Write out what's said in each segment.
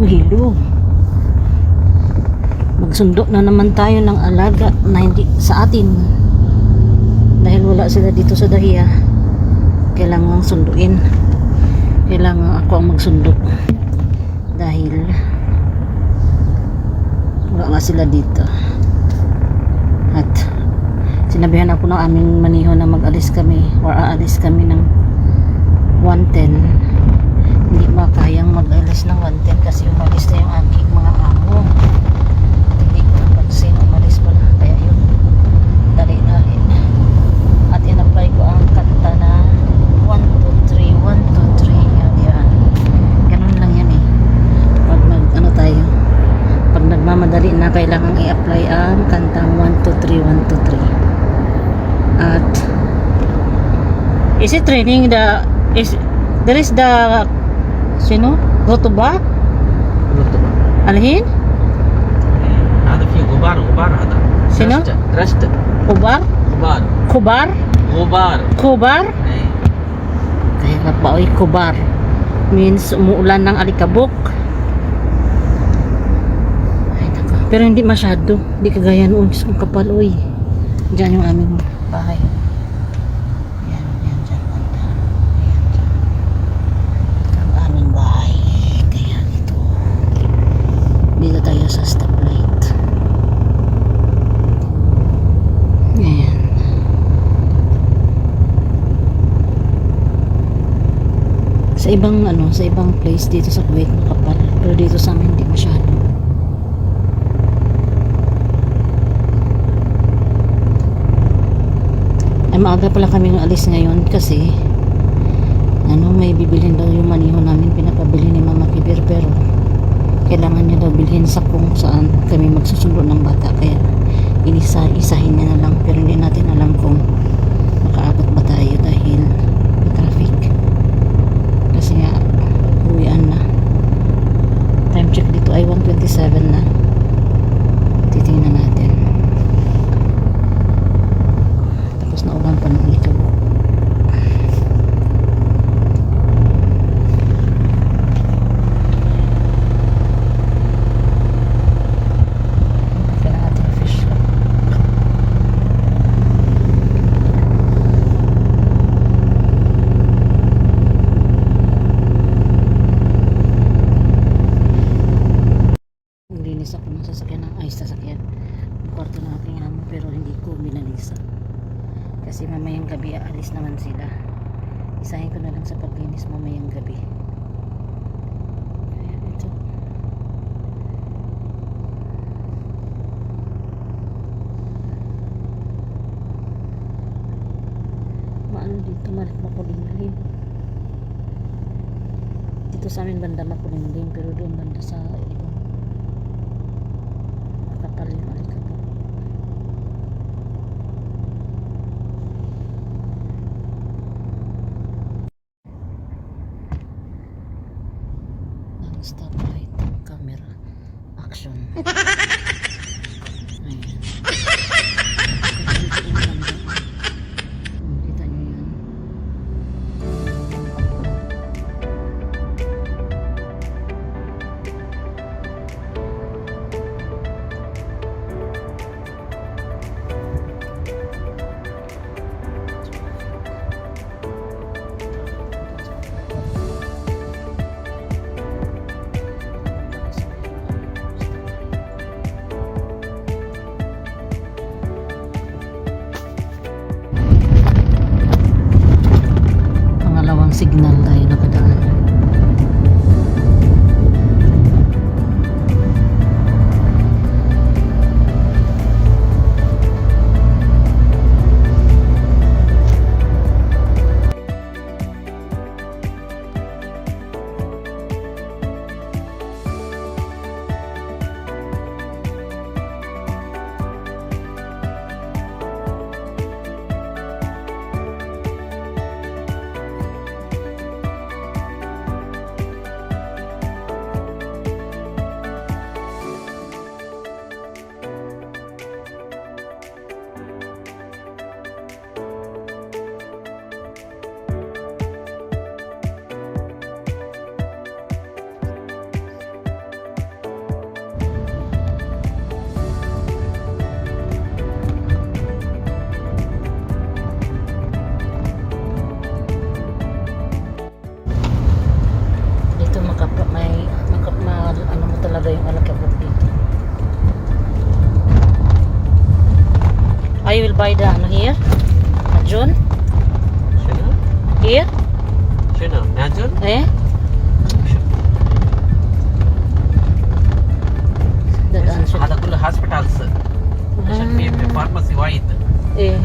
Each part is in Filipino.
Hilo. Magsundo na naman tayo ng alaga na hindi sa atin. Dahil wala sila dito sa dahiya. Kailangan sunduin. Kailangan ako ang magsundo. Dahil wala nga sila dito. At sinabihan ako ng aming maniho na mag-alis kami or aalis kami ng 1:10. Hindi makayang mag-alis ng 1:10 kasi umalis na yung aking mga amo. Hindi ko napansin, umalis pala. Kaya yun, dali-dali. At in-apply ko ang kanta na 1, 2, 3, 1, 2, 3. Yan. Ganun lang yan eh. Pag ano tayo, pag nagmamadali na, kailangan i-apply ang kantang 1, 2, 3, 1, 2, 3. At is it raining? There is the sino? Rotoba? رطبة. Alhin? هذا فيه غبار هذا. شنو؟ رشد. Kubar? غبار. Kubar? غبار. Kubar? إيه. Kaya nga pa, oy, kubar. Means umuulan ng alikabok. Ay, naka. Pero hindi masyado. Hindi kagaya noon. Ang kapal, oy. Diyan yung aming bahay. Yan, yan, dyan. Banda. Ayan, dyan. Ang aming bahay. Kaya ito. Dito tayo sa stoplight. Ayan. Sa ibang place dito sa Kuwait makapal. Pero dito sa amin hindi masyado. Ay, maaga pala kami alis ngayon kasi may bibilhin daw yung maniho namin, pinapabili ni Mama Kibir, pero kailangan niya daw bilhin sa kung saan kami magsusundo ng bata, kaya isahin niya na lang, pero hindi natin alam kung makaabot ba tayo dahil may traffic. Kasi nga uwian na. Time check dito ay 1:27 na. Titingnan natin. Tapos naulan pa ng ito. Ako ng sasakyan ng sasakyan yung kwarto ng aking amo, pero hindi ko binalisa kasi mamayang gabi aalis naman sila. Isahin ko na lang sa paglinis mamayang gabi. Kaya ito maano dito, makulimlim dito sa amin banda, makulimlim, pero doon banda sa ibang kapal yung alikabok. Ang stoplight, camera, action. Ayan. Kita nyo yan. Here? June? شنو؟ Here? شنو؟ ناجل؟ Eh? Dadaan siya. هذا كله هاسبيتالز عشان في فارماسي وايد. Eh.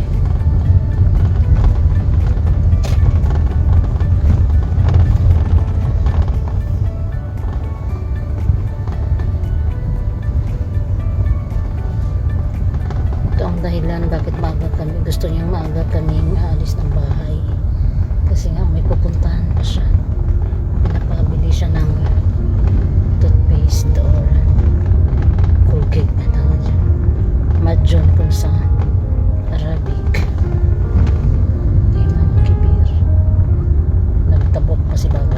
Ito ang dahilan bakit maaga kami. Gusto niyang maaga kaming aalis ng bahay. Kasi nga may pupuntahan pa siya. Pinapabili siya ng toothpaste or Colgate na tawag dyan. Madjon kung sa Arabic. Ay, Mama Kibir. Nagtabok pa si Baba.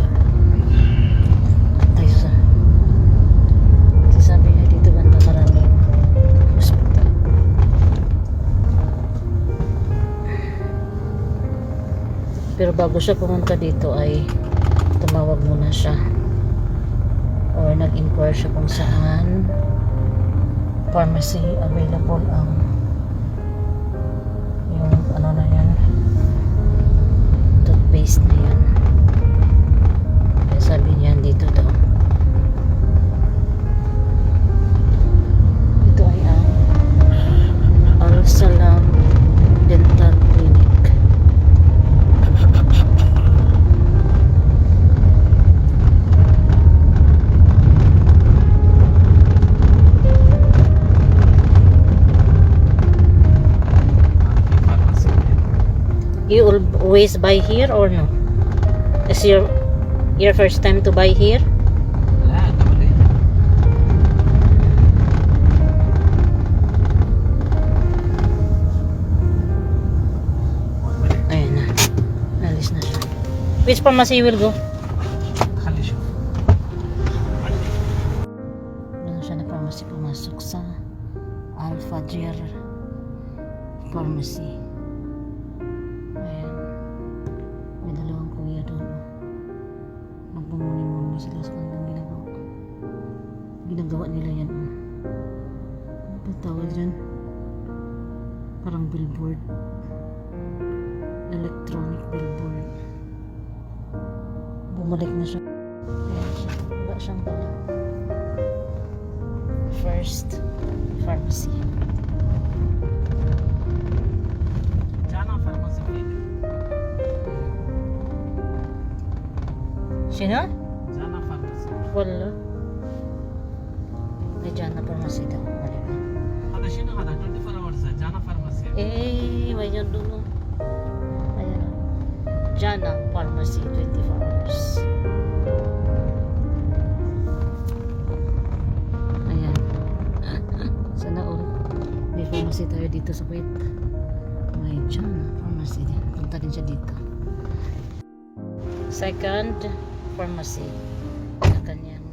Ay, kasi sabi niya dito banda maraming hospital. Pero bago siya pumunta dito ay tumawag muna siya or nag-inquire siya kung saan pharmacy available ang yung ano na yan, toothpaste na yan. Kaya sabi niya dito daw. Ito ay ang Al-Salam Dental Clinic. You always buy here or no? Is your first time to buy here? لا قبل Ayun na. Alis na siya. Which pharmacy you will go? خلي شوف. Doon siya na pharmacy pumasok sa Al-Fajr Pharmacy. Ayan. May dalawang kuya doon. Nagmumuni-muni sila sa kanilang ginagawa. Ginagawa nila yan. Ano ba tawag dyan? Parang billboard. Electronic billboard. Bumalik na siya. Ayan siya. Wala siyang dala. First Pharmacy. جانا فارماسي فين؟ Sino? جانا فارماسي. Wala. May dyan na pharmacy daw. Wala ba? هذا شنو هذا 24 hours جانا فارماسي. Eh, may dyan doon. Oh. Ayan. Jana Pharmacy 24 hours. Ayan. Sana all. May pharmacy tayo dito sa Kuwait. May Jana Pharmacy din. Punta din siya dito. Second pharmacy na kanyang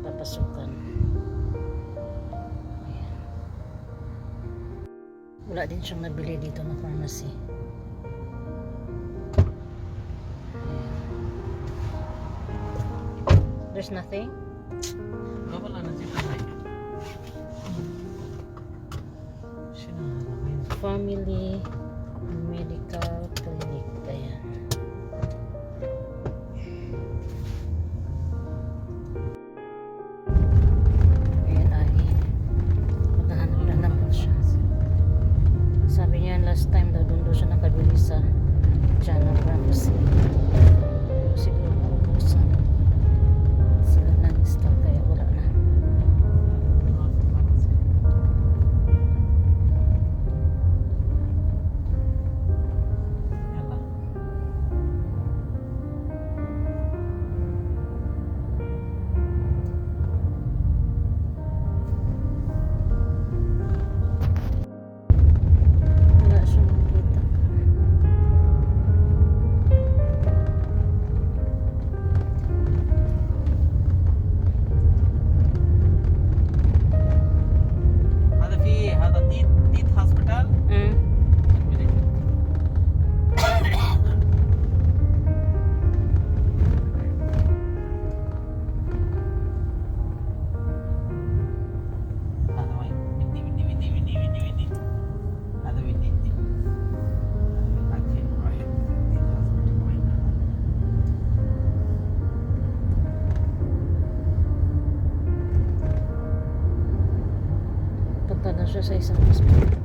papasukan. Ayan. Wala din siyang nabili dito na pharmacy. Ayan. There's nothing? قبل انا جبت هاي. شنو هذا وين؟ Family Medical Clinic. Ayan. Ayan ay maghahanap na naman siya. Sabi niya last time daw doon siya nakabili sa Jana Pharmacy. Siguro naubusan sila ng stock kaya wala na. siya sa isang hospital.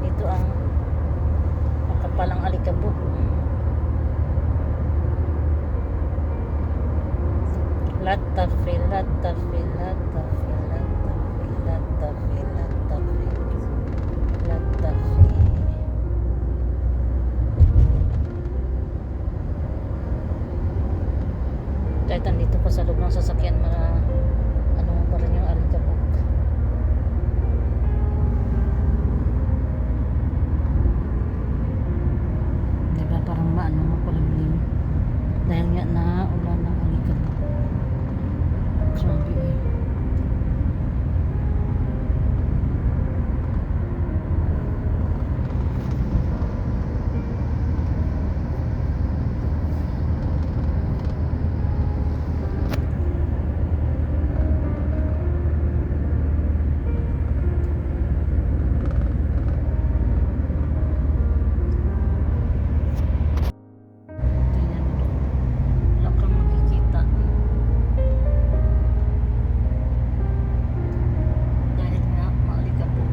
Ito ang makapalang alikabok. Latafi, latafi, latafi, latafi, latafi, latafi, latafi. Kahit andito pa sa loob ng sasakyan, ano pa rin yung alikabok. Diba parang maano mo palamlim dahil nga na ulan ng alikabok. Grabe eh. Tingnan mo doon. Wala kang makikita. Dahil nga maalikabok.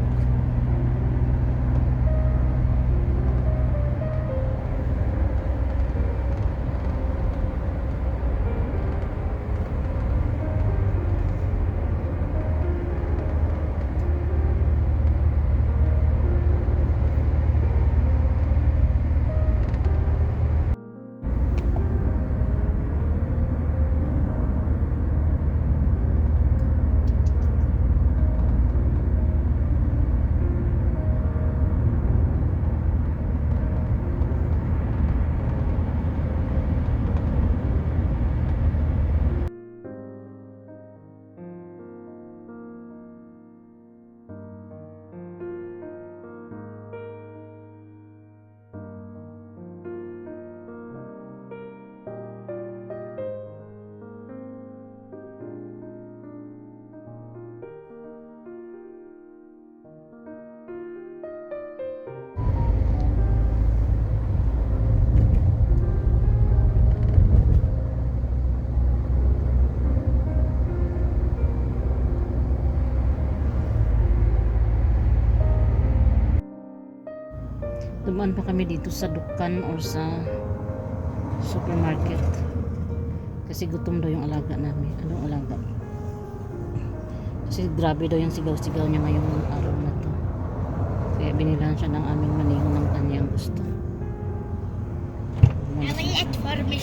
Dumaan pa kami dito sa dukan or sa supermarket kasi gutom daw yung alaga namin. Anong alaga? Kasi grabe daw yung sigaw-sigaw niya ngayong araw na to, kaya binilan siya ng aming manihon ng kanyang gusto. I will let for me.